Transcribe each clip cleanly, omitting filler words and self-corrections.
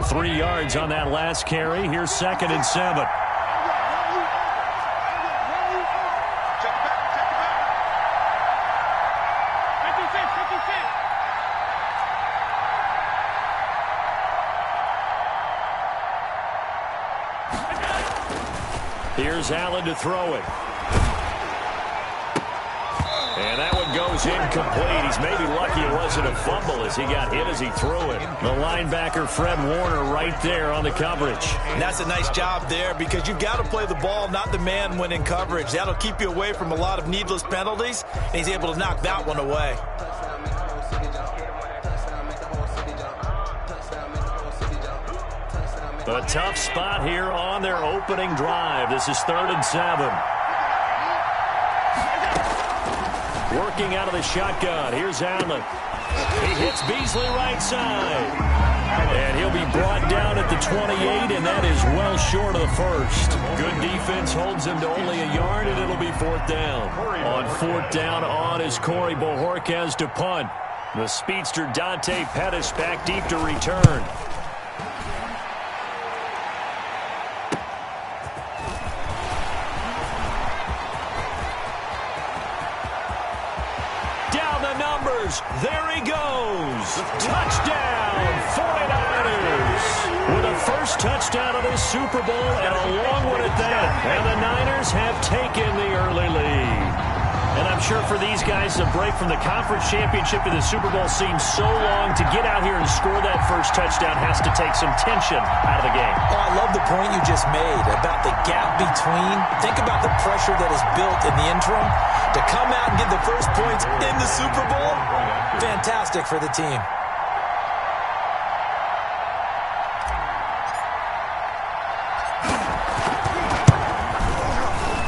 3 yards on that last carry. Here's 2nd and 7. Here's Allen to throw it. And that one goes incomplete. He's maybe lucky it wasn't a fumble as he got hit as he threw it. The linebacker, Fred Warner, right there on the coverage. And that's a nice job there because you've got to play the ball, not the man when in coverage. That'll keep you away from a lot of needless penalties, and he's able to knock that one away. A tough spot here on their opening drive. This is 3rd and 7. Working out of the shotgun. Here's Allen. He hits Beasley right side. And he'll be brought down at the 28, and that is well short of the first. Good defense holds him to only a yard, and it'll be 4th down. On 4th down on is Corey Bojorquez to punt. The speedster Dante Pettis back deep to return. There he goes. Touchdown, 49ers. With a first touchdown of this Super Bowl and a long one at that. And the Niners have taken the early lead. And I'm sure for these guys, the break from the conference championship to the Super Bowl seems so long. To get out here and score that first touchdown has to take some tension out of the game. Oh, I love the point you just made about the gap between. Think about the pressure that is built in the interim. To come out and get the first points in the Super Bowl, fantastic for the team.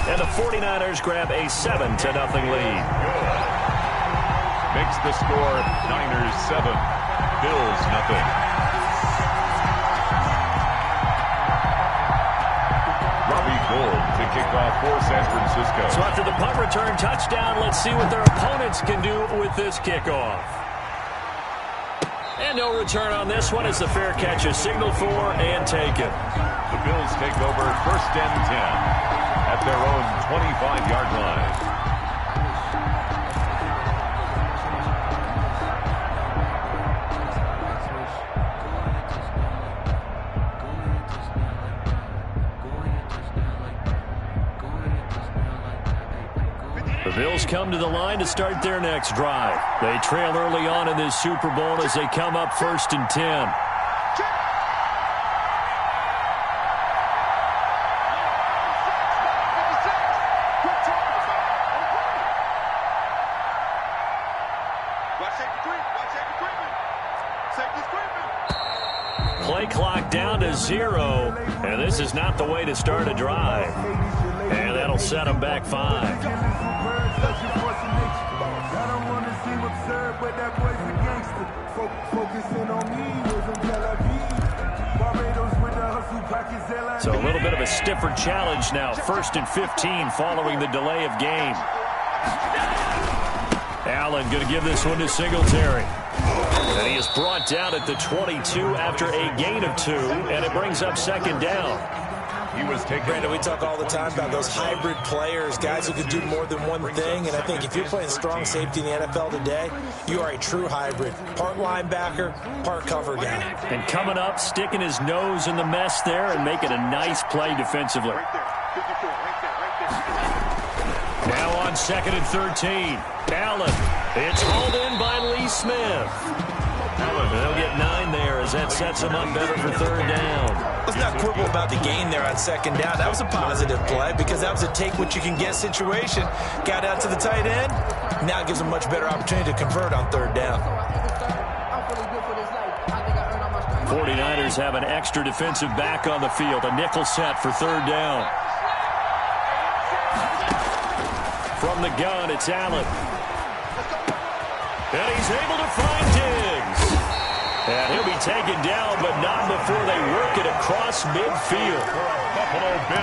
And the 49ers grab a 7-0 lead. Makes the score Niners 7, Bills 0. Gold to kick off for San Francisco. So after the punt return touchdown, let's see what their opponents can do with this kickoff. And no return on this one as the fair catch is signaled for and taken. The Bills take over 1st and 10 at their own 25-yard line. The Bills come to the line to start their next drive. They trail early on in this Super Bowl as they come up 1st and 10. Play clock down to 0, and this is not the way to start a drive. And that'll set them back 5. So a little bit of a stiffer challenge now. 1st and 15 following the delay of game. Allen going to give this one to Singletary. And he is brought down at the 22 after a gain of 2, and it brings up 2nd down. He was taken. Brandon, we talk all the time about those hybrid players, guys who can do more than one thing. And I think if you're playing strong safety in the NFL today, you are a true hybrid. Part linebacker, part cover guy. And coming up, sticking his nose in the mess there and making a nice play defensively. Now on 2nd and 13. Allen. It's hauled in by Lee Smith. They'll get 9 there as that sets them up better for 3rd down. Let's not quibble about the gain there on 2nd down. That was a positive play because that was a take-what-you-can-get situation. Got out to the tight end. Now it gives them much better opportunity to convert on 3rd down. 49ers have an extra defensive back on the field. A nickel set for 3rd down. From the gun, it's Allen. And he's able to find Diggs. And he'll be taken down, but not before they work it across midfield.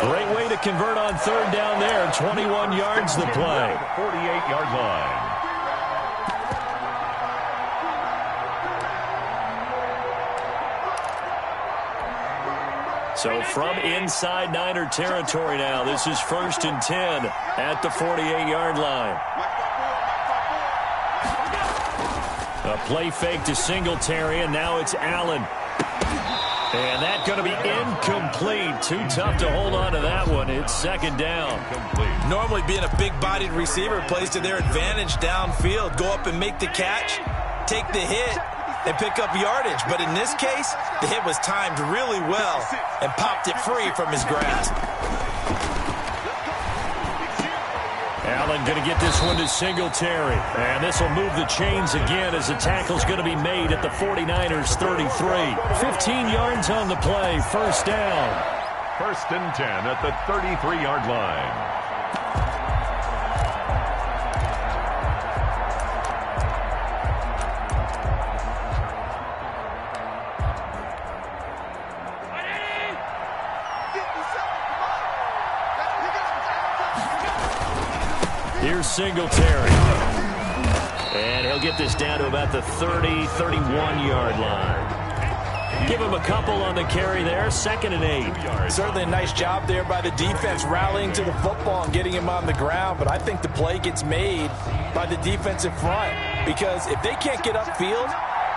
Great way to convert on 3rd down there. 21 yards the play. 48-yard line. So from inside Niner territory now, this is 1st and 10 at the 48-yard line. A play fake to Singletary, and now it's Allen. And that's going to be incomplete. Too tough to hold on to that one. It's 2nd down. Normally being a big-bodied receiver plays to their advantage downfield. Go up and make the catch, take the hit, and pick up yardage. But in this case, the hit was timed really well and popped it free from his grasp. Allen going to get this one to Singletary. And this will move the chains again as the tackle's going to be made at the 49ers 33. 15 yards on the play. 1st down. 1st and 10 at the 33-yard line. Here's Singletary. And he'll get this down to about the 30, 31-yard line. Give him a couple on the carry there. 2nd and 8. Certainly a nice job there by the defense rallying to the football and getting him on the ground. But I think the play gets made by the defensive front. Because if they can't get upfield,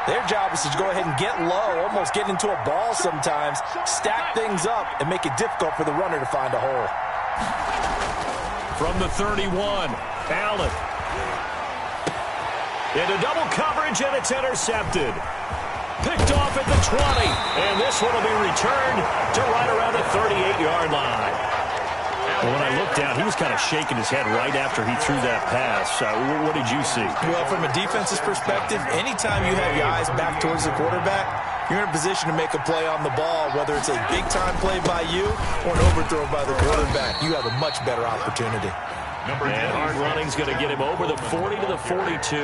their job is to go ahead and get low, almost get into a ball sometimes, stack things up, and make it difficult for the runner to find a hole. From the 31, Allen. Into double coverage, and it's intercepted. Picked off at the 20, and this one will be returned to right around the 38-yard line. Well, when I looked down, he was kind of shaking his head right after he threw that pass. What did you see? Well, from a defense's perspective, anytime you have your eyes back towards the quarterback, you're in a position to make a play on the ball, whether it's a big-time play by you or an overthrow by the quarterback. You have a much better opportunity. And hard running's going to get him over the 40 to the 42.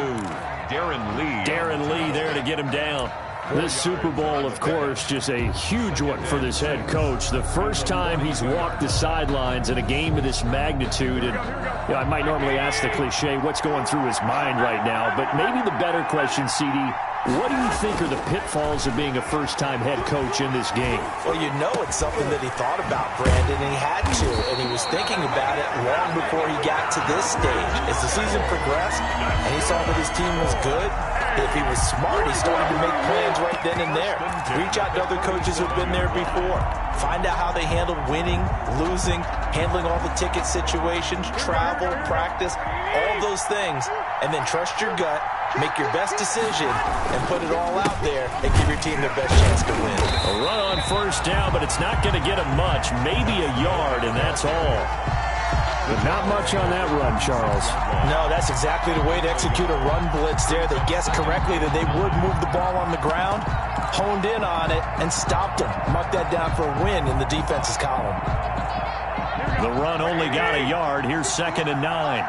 Darren Lee there to get him down. This Super Bowl, of course, just a huge one for this head coach. The first time he's walked the sidelines in a game of this magnitude. And I might normally ask the cliche, what's going through his mind right now? But maybe the better question, CD, what do you think are the pitfalls of being a first-time head coach in this game? Well, you know it's something that he thought about, Brandon, and he had to. And he was thinking about it long before he got to this stage. As the season progressed and he saw that his team was good, if he was smart, he started to make plans right then and there. Reach out to other coaches who've been there before. Find out how they handle winning, losing, handling all the ticket situations, travel, practice, all those things. And then trust your gut, make your best decision, and put it all out there and give your team the best chance to win. A run on 1st down, but it's not going to get him much. Maybe a yard, and that's all. But not much on that run, Charles. No, that's exactly the way to execute a run blitz there. They guessed correctly that they would move the ball on the ground, honed in on it, and stopped them. Mark that down for a win in the defense's column. The run only got a yard. Here's 2nd and 9.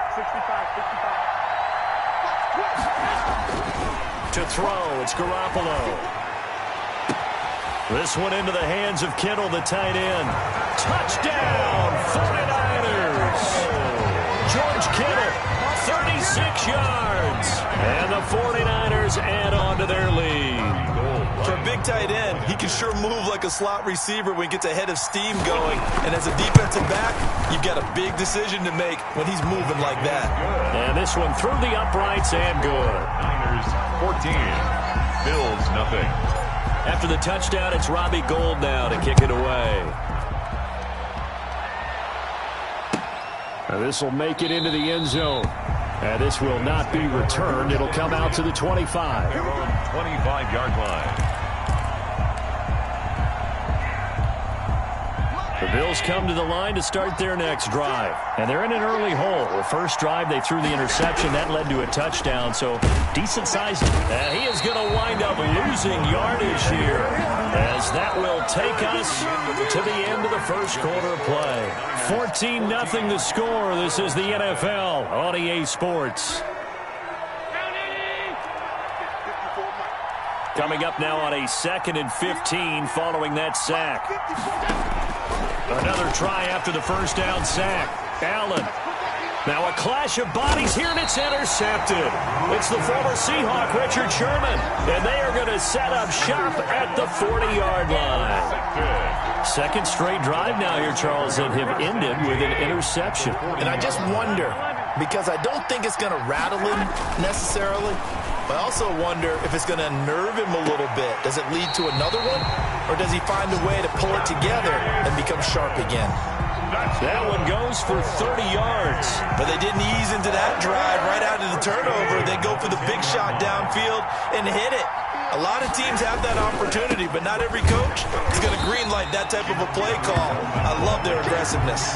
To throw, it's Garoppolo. This one into the hands of Kittle, the tight end. Touchdown, 49ers. George Kittle, 36 yards. And the 49ers add on to their lead. For a big tight end, he can sure move like a slot receiver when he gets a head of steam going. And as a defensive back, you've got a big decision to make when he's moving like that. And this one through the uprights and good. Niners 14, Bills nothing. After the touchdown, it's Robbie Gould now to kick it away. This will make it into the end zone. And this will not be returned. It'll come out to the 25. Their own 25-yard line. The Bills come to the line to start their next drive. And they're in an early hole. The first drive, they threw the interception. That led to a touchdown, so decent size. And he is going to wind up losing yardage here, as that will take us to the end of the first quarter play. 14-0 the score. This is the NFL on EA Sports. Coming up now on a 2nd and 15 following that sack. Another try after the first down sack. Allen. Now a clash of bodies here, and it's intercepted. It's the former Seahawk, Richard Sherman. And they are going to set up shop at the 40-yard line. second straight drive now here, Charles, that have ended with an interception. And I just wonder, because I don't think it's going to rattle him necessarily, but I also wonder if it's going to unnerve him a little bit. Does it lead to another one, or does he find a way to pull it together and become sharp again? That one goes for 30 yards. But they didn't ease into that drive right out of the turnover. They go for the big shot downfield and hit it. A lot of teams have that opportunity, but not every coach is going to greenlight that type of a play call. I love their aggressiveness.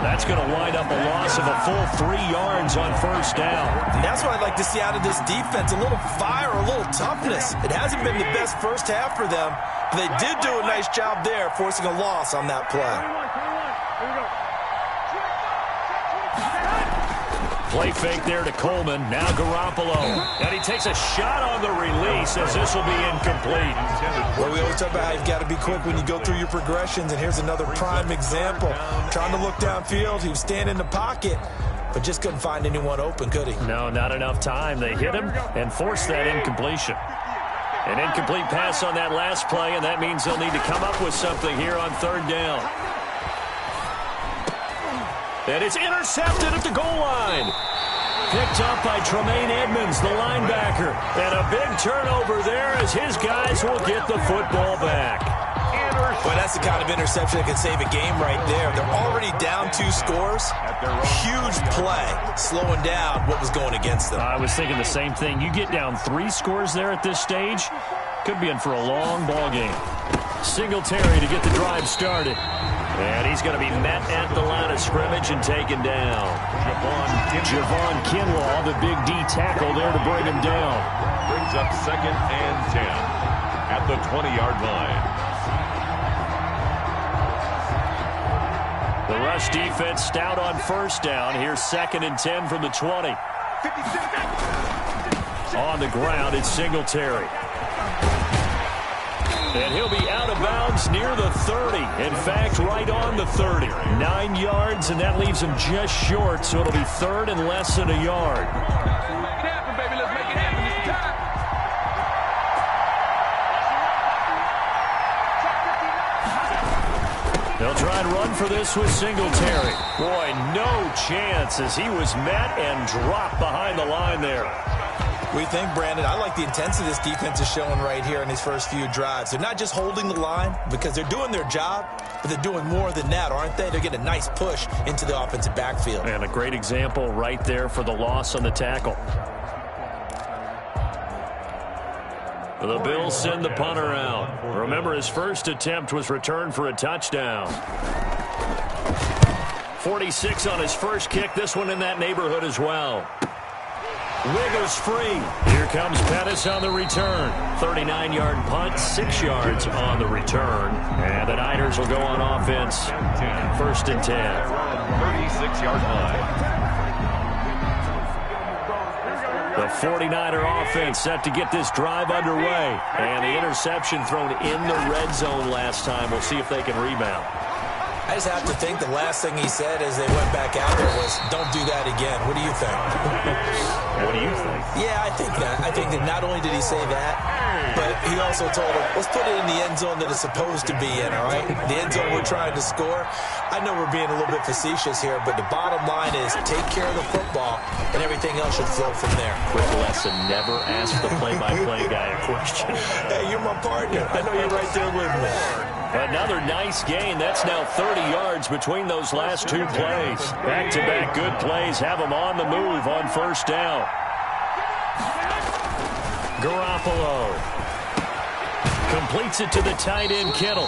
That's going to wind up a loss of a full 3 yards on first down. And that's what I'd like to see out of this defense, a little fire, a little toughness. It hasn't been the best first half for them, but they did do a nice job there, forcing a loss on that play. Play fake there to Coleman. Now Garoppolo. And he takes a shot on the release as this will be incomplete. Well, we always talk about how you've got to be quick when you go through your progressions, and here's another prime example. Trying to look downfield, he was standing in the pocket, but just couldn't find anyone open, could he? No, not enough time. They hit him and forced that incompletion. An incomplete pass on that last play, and that means they'll need to come up with something here on third down. And it's intercepted at the goal line. Picked up by Tremaine Edmonds, the linebacker. And a big turnover there as his guys will get the football back. Well, that's the kind of interception that can save a game right there. They're already down 2 scores. Huge play, slowing down what was going against them. I was thinking the same thing. You get down 3 scores there at this stage, could be in for a long ball game. Singletary to get the drive started. And he's going to be met at the line of scrimmage and taken down. Javon Kinlaw, the big D tackle there to bring him down. Brings up 2nd and 10 at the 20-yard line. The rush defense stout on first down. Here's 2nd and 10 from the 20. On the ground, it's Singletary. And he'll be out of bounds near the 30. In fact, right on the 30. 9 yards, and that leaves him just short, so it'll be 3rd and less than a yard. Make it happen, baby. Let's make it happen. It's time. They'll try and run for this with Singletary. Boy, no chance as he was met and dropped behind the line there. We think, Brandon, I like the intensity this defense is showing right here in these first few drives. They're not just holding the line because they're doing their job, but they're doing more than that, aren't they? They're getting a nice push into the offensive backfield. And a great example right there for the loss on the tackle. The Bills send the punter out. Remember, his first attempt was returned for a touchdown. 46 on his first kick. This one in that neighborhood as well. Wiggles free. Here comes Pettis on the return. 39-yard punt, 6 yards on the return. And the Niners will go on offense. 1st and 10. 36-yard line. The 49er offense set to get this drive underway. And the interception thrown in the red zone last time. We'll see if they can rebound. I just have to think the last thing he said as they went back out there was, don't do that again. What do you think? What do you think? Yeah, I think that. I think that not only did he say that, but he also told him, let's put it in the end zone that it's supposed to be in, all right? The end zone we're trying to score. I know we're being a little bit facetious here, but the bottom line is take care of the football, and everything else should flow from there. Quick lesson, never ask the play-by-play guy a question. Hey, you're my partner. I know you're right there with me. Another nice gain. That's now 30 yards between those last 2 plays. Back-to-back good plays have them on the move on first down. Garoppolo completes it to the tight end, Kittle.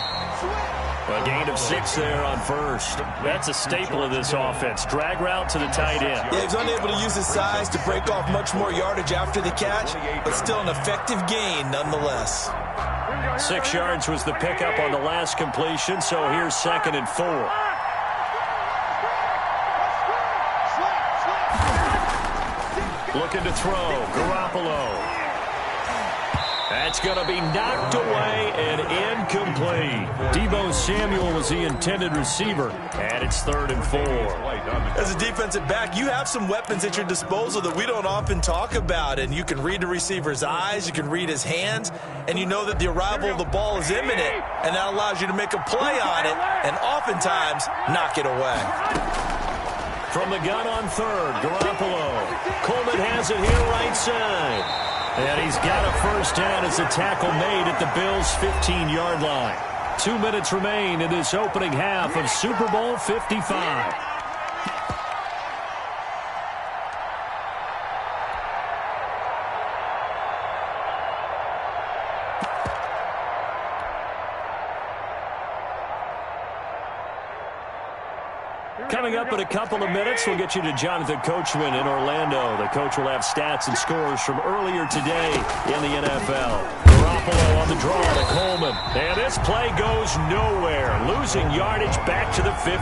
A gain of 6 there on first. That's a staple of this offense. Drag route to the tight end. Yeah, he was unable to use his size to break off much more yardage after the catch, but still an effective gain nonetheless. 6 yards was the pickup on the last completion, so here's 2nd and 4. Looking to throw. Garoppolo. That's It's going to be knocked away and incomplete. Deebo Samuel was the intended receiver, and it's 3rd and 4. As a defensive back, you have some weapons at your disposal that we don't often talk about, and you can read the receiver's eyes, you can read his hands, and you know that the arrival of the ball is imminent, and that allows you to make a play on it and oftentimes knock it away. From the gun on 3rd, Garoppolo. Coleman has it here right side. And he's got a first down as the tackle made at the Bills' 15-yard line. 2 minutes remain in this opening half of Super Bowl 55. Coming up in a couple of minutes, we'll get you to Jonathan Coachman in Orlando. The coach will have stats and scores from earlier today in the NFL. Garoppolo on the draw to Coleman. And this play goes nowhere. Losing yardage back to the 15.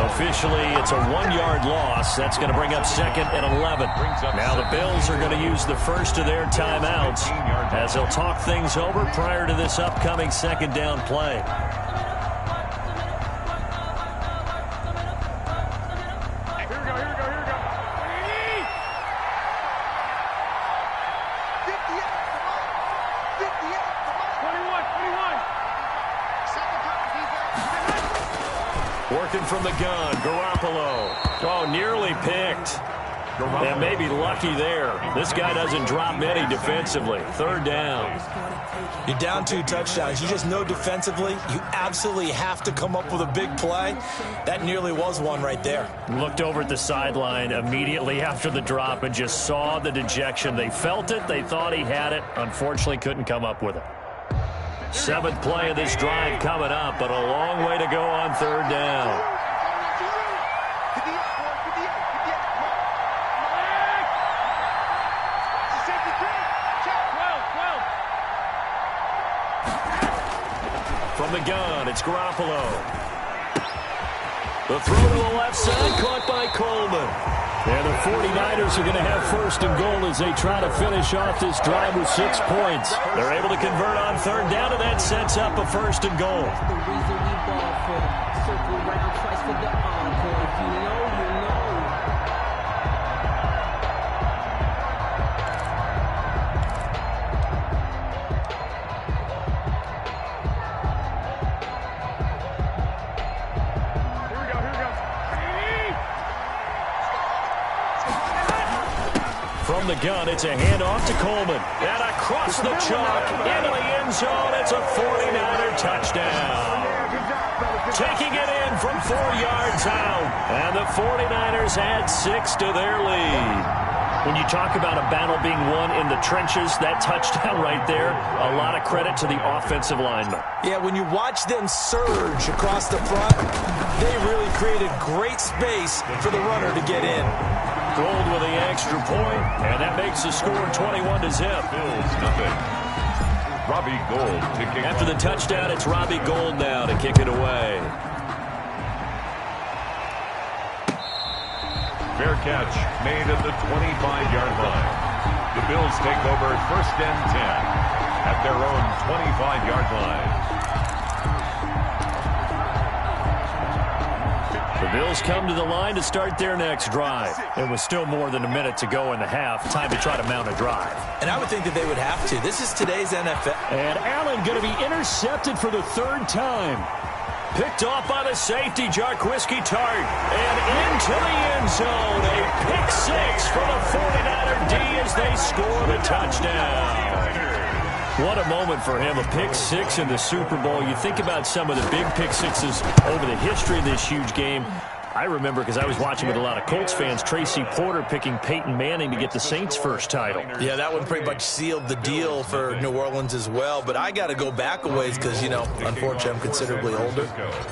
Officially, it's a 1-yard loss. That's going to bring up 2nd and 11. Now the Bills are going to use the first of their timeouts as they'll talk things over prior to this upcoming 2nd down play. Working from the gun, Garoppolo. Oh, nearly picked. And maybe lucky there. This guy doesn't drop many defensively. 3rd down. You're down 2 touchdowns. You just know defensively you absolutely have to come up with a big play. That nearly was one right there. Looked over at the sideline immediately after the drop and just saw the dejection. They felt it. They thought he had it. Unfortunately, couldn't come up with it. 7th play of this drive coming up, but a long way to go on 3rd down. From the gun, it's Garoppolo. The throw to the left side, caught by Coleman. And the 49ers are going to have 1st and goal as they try to finish off this drive with 6 points. They're able to convert on 3rd down, and that sets up a 1st and goal. From the gun, it's a handoff to Coleman. And across the chalk, into the end zone, it's a 49er touchdown. Taking it in from 4 yards out. And the 49ers add 6 to their lead. When you talk about a battle being won in the trenches, that touchdown right there, a lot of credit to the offensive linemen. Yeah, when you watch them surge across the front, they really created great space for the runner to get in. Gold with the extra point, and that makes the score 21-0. Bills nothing. Robbie Gould kicking. After the touchdown, it's Robbie Gould now to kick it away. Fair catch made at the 25-yard line. The Bills take over 1st and 10 at their own 25-yard line. The Bills come to the line to start their next drive. It was still more than a minute to go in the half. Time to try to mount a drive. And I would think that they would have to. This is today's NFL. And Allen going to be intercepted for the 3rd time. Picked off by the safety, Jarquiski Tart. And into the end zone. A pick 6 for the 49er D as they score the touchdown. What a moment for him, a pick 6 in the Super Bowl. You think about some of the big pick 6s over the history of this huge game. I remember, because I was watching with a lot of Colts fans, Tracy Porter picking Peyton Manning to get the Saints' first title. Yeah, that one pretty much sealed the deal for New Orleans as well. But I got to go back a ways because, you know, unfortunately, I'm considerably older.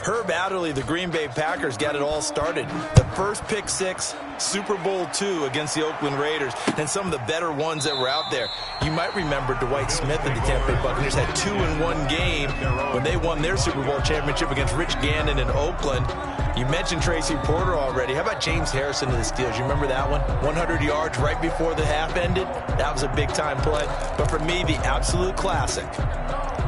Herb Adderley, the Green Bay Packers, got it all started. The first pick 6, Super Bowl II against the Oakland Raiders, and some of the better ones that were out there. You might remember Dwight Smith and the Tampa Bay Buccaneers had 2 in one game when they won their Super Bowl championship against Rich Gannon in Oakland. You mentioned Tracy Porter already. How about James Harrison of the Steelers? You remember that one? 100 yards right before the half ended. That was a big-time play. But for me, the absolute classic,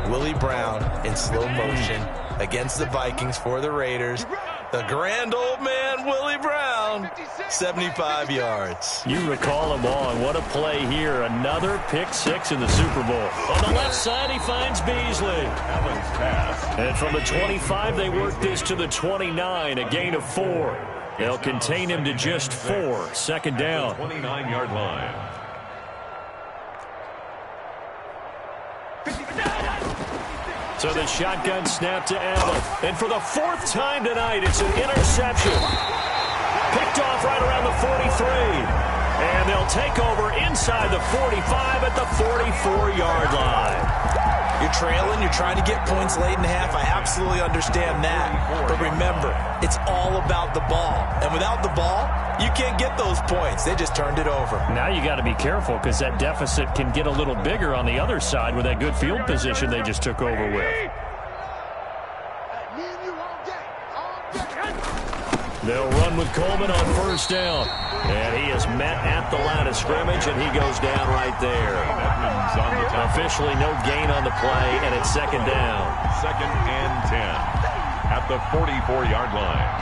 Willie Brown in slow motion against the Vikings for the Raiders. The grand old man, Willie Brown, 75 yards. You recall him all, and what a play here. Another pick six in the Super Bowl. On the left side, he finds Beasley. And from the 25, they work this to the 29, a gain of 4. They'll contain him to just 4. Second down. 29-yard line. So the shotgun snap to Allen. And for the 4th time tonight, it's an interception. Picked off right around the 43. And they'll take over inside the 45 at the 44-yard line. You're trailing, you're trying to get points late in the half. I absolutely understand that. But remember, it's all about the ball. And without the ball, you can't get those points. They just turned it over. Now you got to be careful because that deficit can get a little bigger on the other side with that good field position they just took over with. They'll run with Coleman on first down. And he is met at the line of scrimmage, and he goes down right there. Officially no gain on the play, and it's second down. 2nd and 10 at the 44-yard line.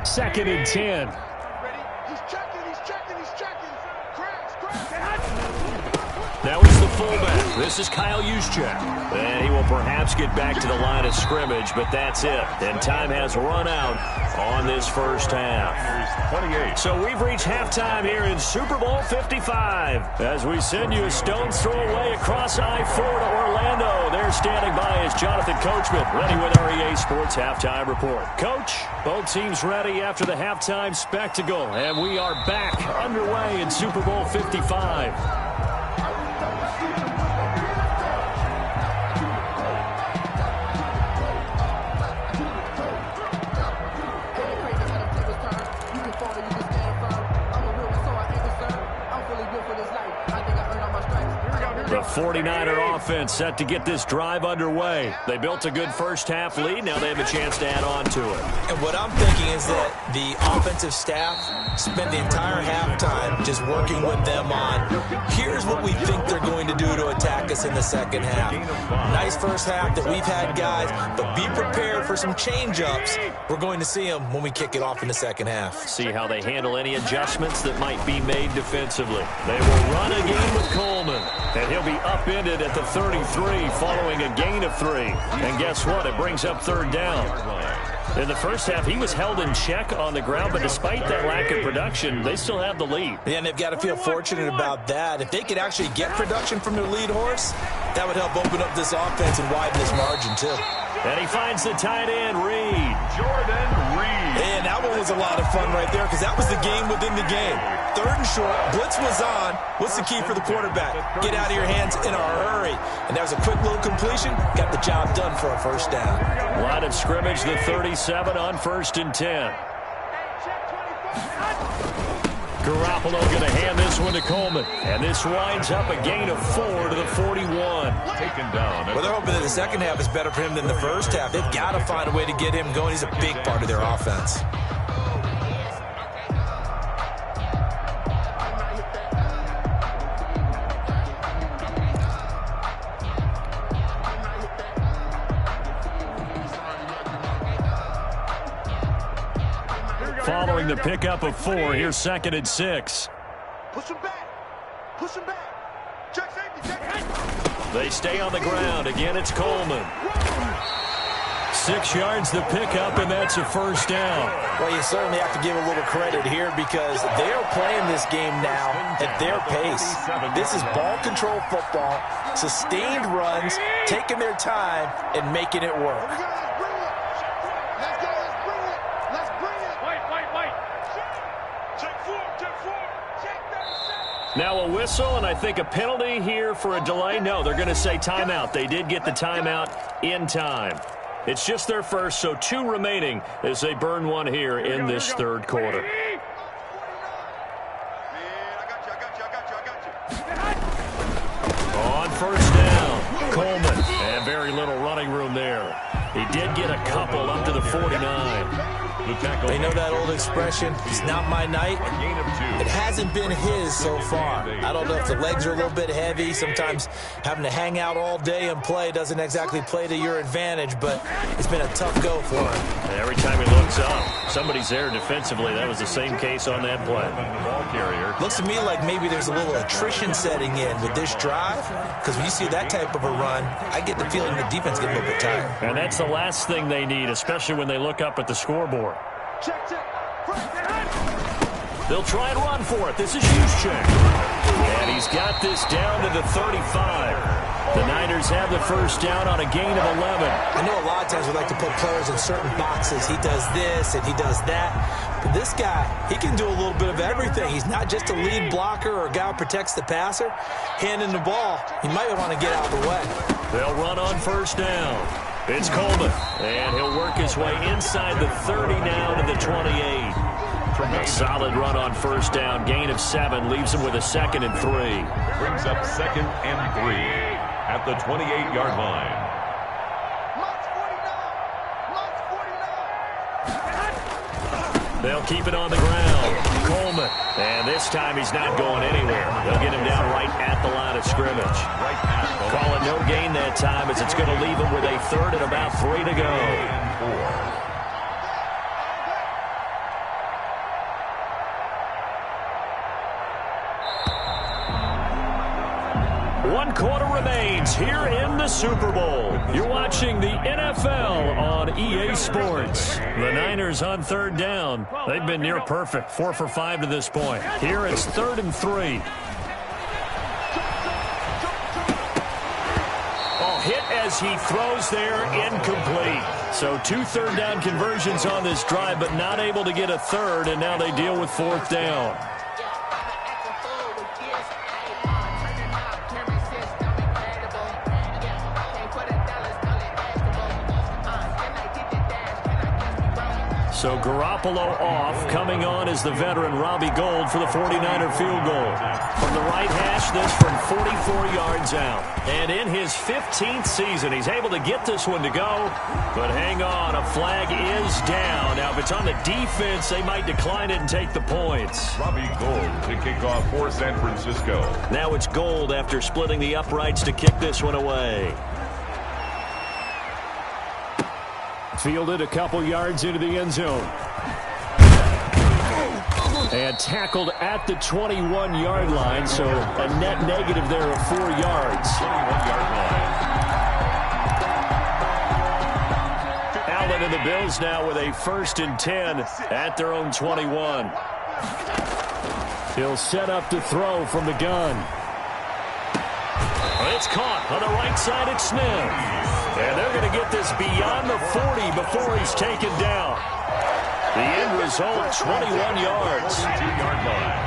Second and 10. Now he's the fullback. This is Kyle Juszczyk. And he will perhaps get back to the line of scrimmage, but that's it. And time has run out on this first half. 28. So we've reached halftime here in Super Bowl 55. As we send you a stone's throw away across I-4 to Orlando. There standing by is Jonathan Coachman, ready with our EA Sports Halftime Report. Coach, both teams ready after the halftime spectacle. And we are back underway in Super Bowl 55. The 49er offense set to get this drive underway. They built a good first-half lead. Now they have a chance to add on to it. And what I'm thinking is that the offensive staff spent the entire halftime just working with them on, here's what we think they're going to do to attack us in the second half. Nice first half that we've had, guys, but be prepared for some change-ups. We're going to see them when we kick it off in the second half. See how they handle any adjustments that might be made defensively. They will run again with Coleman. And he'll be upended at the 33 following a gain of 3. And guess what? It brings up third down. In the first half, he was held in check on the ground, but despite that lack of production, they still have the lead. Yeah, and they've got to feel fortunate about that. If they could actually get production from their lead horse, that would help open up this offense and widen this margin, too. And he finds the tight end, Reed. Jordan Reed. And that one was a lot of fun right there because that was the game within the game. 3rd and short, blitz was on. What's the key for the quarterback? Get out of your hands in a hurry. And that was a quick little completion. Got the job done for a first down. Line of scrimmage, the 37 on 1st and 10. Garoppolo going to hand this one to Coleman. And this winds up a gain of 4 to the 41. Taken down. Well, they're hoping that the second half is better for him than the first half. They've got to find a way to get him going. He's a big part of their offense. Following the pickup of 4, here's 2nd and 6. Push him back. Push him back. Check safety. Check. They stay on the ground. Again, it's Coleman. 6 yards the pickup, and that's a first down. Well, you certainly have to give a little credit here because they are playing this game now at their pace. This is ball control football, sustained runs, taking their time, and making it work. Now a whistle, and I think a penalty here for a delay. No, they're going to say timeout. They did get the timeout in time. It's just their first, so 2 remaining as they burn one here in this third quarter. On first down, Coleman. very little running room there. He did get a couple up to the 49. They know that old expression, it's not my night. It hasn't been his so far. I don't know if the legs are a little bit heavy. Sometimes having to hang out all day and play doesn't exactly play to your advantage, but it's been a tough go for him. And every time he looks up, somebody's there defensively. That was the same case on that play. Looks to me like maybe there's a little attrition setting in with this drive, because when you see that type of a run, I get the feeling the defense gets a little bit tired. And that's the last thing they need, especially when they look up at the scoreboard. They'll try and run for it. This is Juszczyk. And he's got this down to the 35. The Niners have the first down on a gain of 11. I know a lot of times we like to put players in certain boxes. He does this and he does that. But this guy, he can do a little bit of everything. He's not just a lead blocker or a guy who protects the passer. Handing the ball, you might want to get out of the way. They'll run on first down. It's Coleman, and he'll work his way inside the 30 now to the 28. A solid run on first down, gain of 7, leaves him with a 2nd and 3. Brings up 2nd and 3 at the 28-yard line. They'll keep it on the ground. Coleman, and this time he's not going anywhere. They'll get him down right at the line of scrimmage. Call it no gain that time, as it's going to leave him with a 3rd and about 3 to go. One quarter remains here in the Super Bowl. You're watching the NFL on EA Sports. The Niners on 3rd down. They've been near perfect, 4 for 5 to this point. Here it's 3rd and 3. Oh, hit as he throws there, incomplete. So 2 3rd down conversions on this drive, but not able to get a 3rd, and now they deal with 4th down. So Garoppolo off. Coming on is the veteran Robbie Gould for the 49er field goal. From the right hash, this from 44 yards out. And in his 15th season, he's able to get this one to go. But hang on, a flag is down. Now, if it's on the defense, they might decline it and take the points. Robbie Gould to kick off for San Francisco. Now it's Gould after splitting the uprights to kick this one away. Fielded a couple yards into the end zone. And tackled at the 21-yard line, so a net negative there of 4 yards. 21-yard line. Allen and the Bills now with a 1st and 10 at their own 21. He'll set up to throw from the gun. It's caught on the right side. It's Smith. And they're going to get this beyond the 40 before he's taken down. The end result, 21 yards. 2-yard line.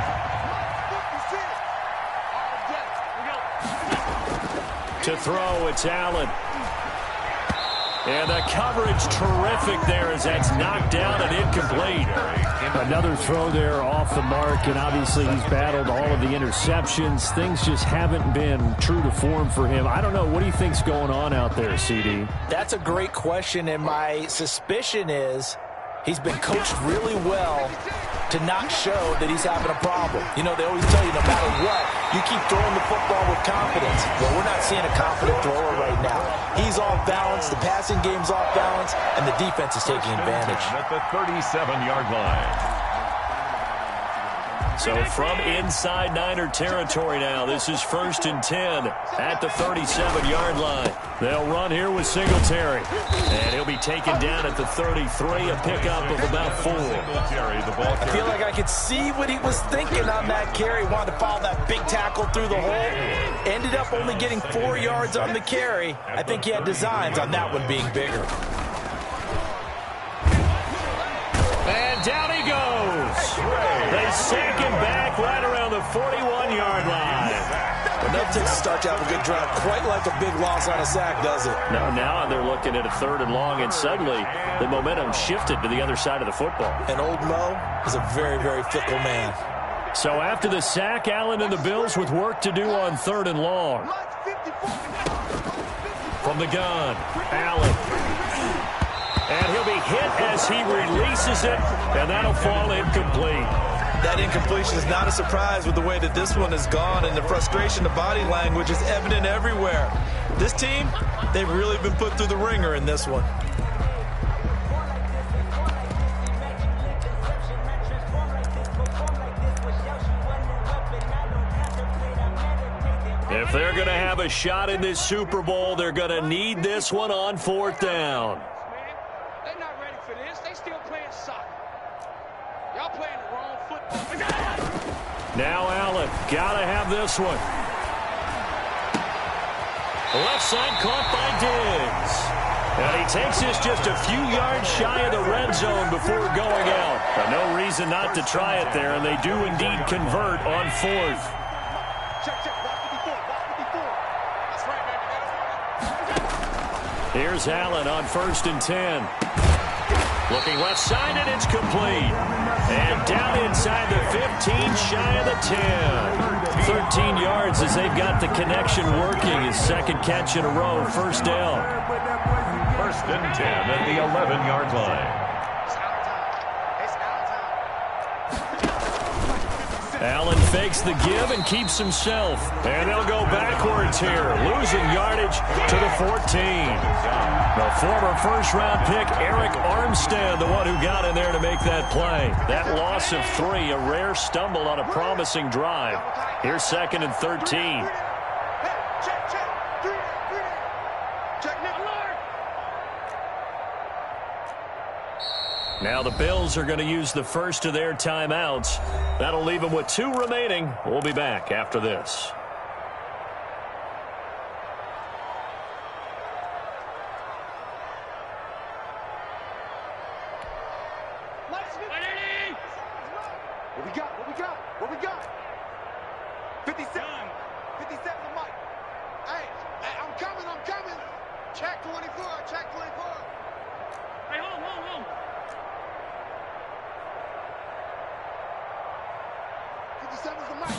To throw, it's Allen. And the coverage terrific there as that's knocked down and incomplete. Another throw there off the mark, and obviously he's battled all of the interceptions. Things just haven't been true to form for him. I don't know. What do you think's going on out there, CD? That's a great question, and my suspicion is he's been coached really well to not show that he's having a problem. You know, they always tell you no matter what, you keep throwing the football with confidence. Well, we're not seeing a confident thrower right now. He's off balance, the passing game's off balance, and the defense is taking advantage. At the 37-yard line. So from inside Niner territory now, this is 1st and 10 at the 37-yard line. They'll run here with Singletary. And he'll be taken down at the 33, a pickup of about 4. I feel like I could see what he was thinking on that carry. Wanted to follow that big tackle through the hole. Ended up only getting 4 yards on the carry. I think he had designs on that one being bigger. And down he goes. They sack him back right around the 41-yard line. Enough to start you out a good drive. Quite like a big loss on a sack, does it? No, now they're looking at a 3rd and long, and suddenly the momentum shifted to the other side of the football. And old Mo is a very, very fickle man. So after the sack, Allen and the Bills with work to do on 3rd and long. From the gun, Allen. And he'll be hit as he releases it, and that'll fall incomplete. That incompletion is not a surprise with the way that this one has gone, and the frustration, the body language is evident everywhere. This team, they've really been put through the ringer in this one. If they're going to have a shot in this Super Bowl, they're going to need this one on 4th down. They're not ready for this. They still playing soccer. Y'all playing the wrong football. Now Allen, got to have this one. Left side caught by Diggs. And he takes this just a few yards shy of the red zone before going out. But no reason not to try it there, and they do indeed convert on 4th. Here's Allen on 1st and 10. Looking left side, and it's complete. And down inside the 15, shy of the 10. 13 yards as they've got the connection working. His second catch in a row, 1st down. 1st and 10 at the 11-yard line. Allen fakes the give and keeps himself. And they'll go backwards here, losing yardage to the 14. The former first-round pick, Eric Armstead, the one who got in there to make that play. That loss of 3, a rare stumble on a promising drive. Here's 2nd and 13. Now the Bills are going to use the first of their timeouts. That'll leave them with 2 remaining. We'll be back after this. What we got? 57. 57 the mic. Hey, I'm coming. Check 24. Hey, hold. 57's the mic.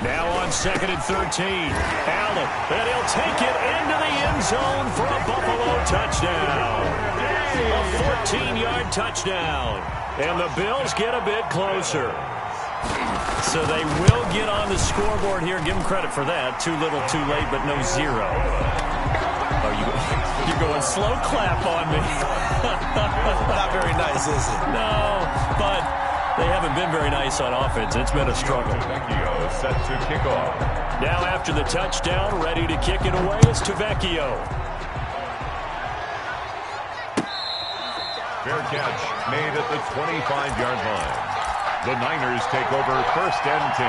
Now on 2nd and 13. Allen, and he'll take it into the end zone for a Buffalo touchdown. A 14-yard touchdown. And the Bills get a bit closer. So they will get on the scoreboard here. Give them credit for that. Too little, too late, but no 0. Oh, you're going slow clap on me. Not very nice, is it? No, but they haven't been very nice on offense. It's been a struggle. Vecchio set to kick off. Now after the touchdown, ready to kick it away is Vecchio. Fair catch made at the 25-yard line. The Niners take over 1st and 10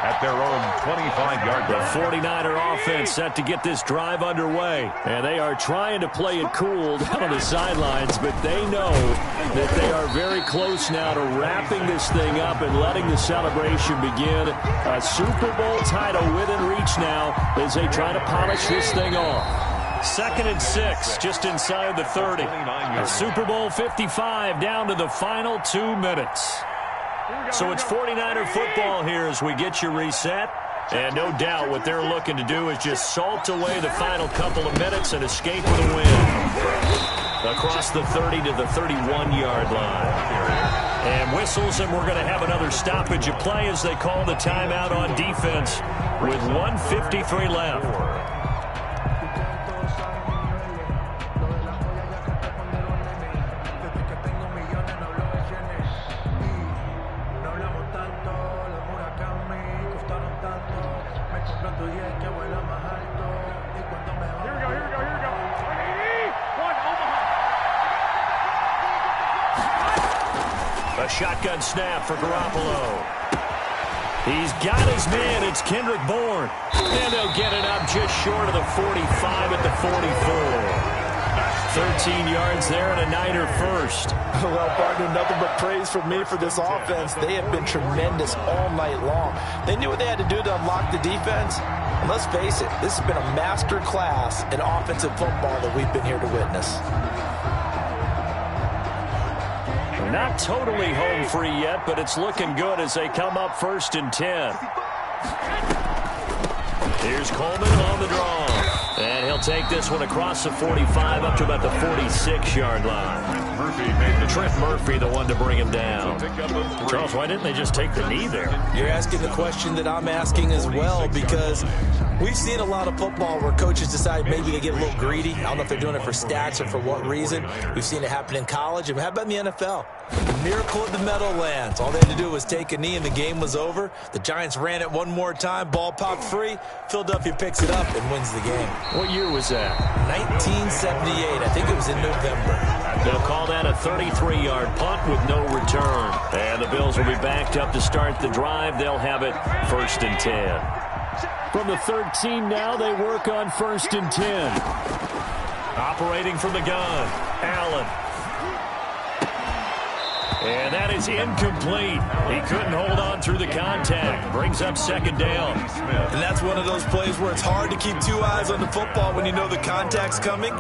at their own 25-yard line. The 49er offense set to get this drive underway. And they are trying to play it cool down on the sidelines, but they know that they are very close now to wrapping this thing up and letting the celebration begin. A Super Bowl title within reach now as they try to polish this thing off. 2nd and 6, just inside the 30. A Super Bowl 55 down to the final 2 minutes. So it's 49er football here as we get you reset. And no doubt what they're looking to do is just salt away the final couple of minutes and escape with a win. Across the 30 to the 31-yard line. And whistles, and we're going to have another stoppage of play as they call the timeout on defense with 1:53 left. A shotgun snap for Garoppolo. He's got his man. It's Kendrick Bourne. And they'll get it up just short of the 45 at the 44. 13 yards there and a Niner first. Well, partner, nothing but praise from me for this offense. They have been tremendous all night long. They knew what they had to do to unlock the defense. And let's face it, this has been a master class in offensive football that we've been here to witness. Not totally home free yet, but it's looking good as they come up 1st and 10. Here's Coleman on the draw. And he'll They'll take this one across the 45 up to about the 46-yard line. Trent Murphy, the one to bring him down. Charles, why didn't they just take the knee there? You're asking the question that I'm asking as well, because we've seen a lot of football where coaches decide maybe they get a little greedy. I don't know if they're doing it for stats or for what reason. We've seen it happen in college. And how about in the NFL? Miracle at the Meadowlands. All they had to do was take a knee and the game was over. The Giants ran it one more time. Ball popped free. Philadelphia picks it up and wins the game. What year was that? 1978. I think it was in November. They'll call that a 33-yard punt with no return. And the Bills will be backed up to start the drive. They'll have it 1st and 10. From the 13 now, they work on 1st and 10. Operating from the gun, Allen. And that is incomplete. He couldn't hold on through the contact. Brings up 2nd down. And that's one of those plays where it's hard to keep two eyes on the football when you know the contact's coming,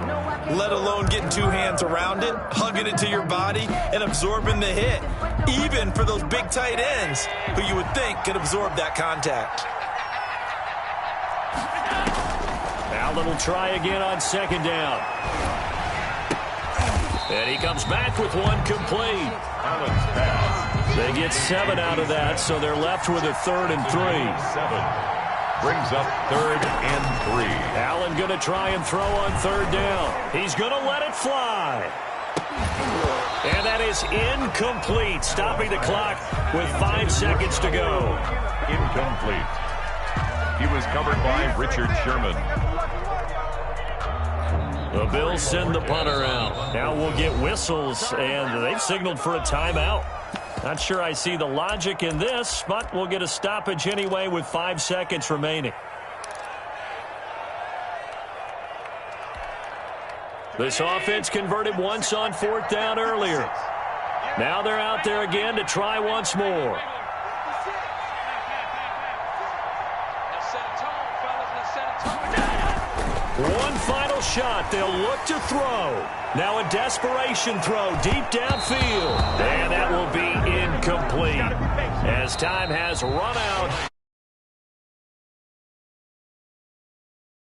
let alone getting two hands around it, hugging it to your body, and absorbing the hit, even for those big tight ends who you would think could absorb that contact. Allen will try again on 2nd down. And he comes back with one complete. They get 7 out of that, so they're left with a 3rd and 3. 7 brings up 3rd and 3. Allen going to try and throw on 3rd down. He's going to let it fly. And that is incomplete, stopping the clock with 5 seconds to go. Incomplete. He was covered by Richard Sherman. The Bills send the punter out. Now we'll get whistles, and they've signaled for a timeout. Not sure I see the logic in this, but we'll get a stoppage anyway with 5 seconds remaining. This offense converted once on 4th down earlier. Now they're out there again to try once more. One final shot. They'll look to throw. Now a desperation throw deep downfield. And that will be incomplete as time has run out.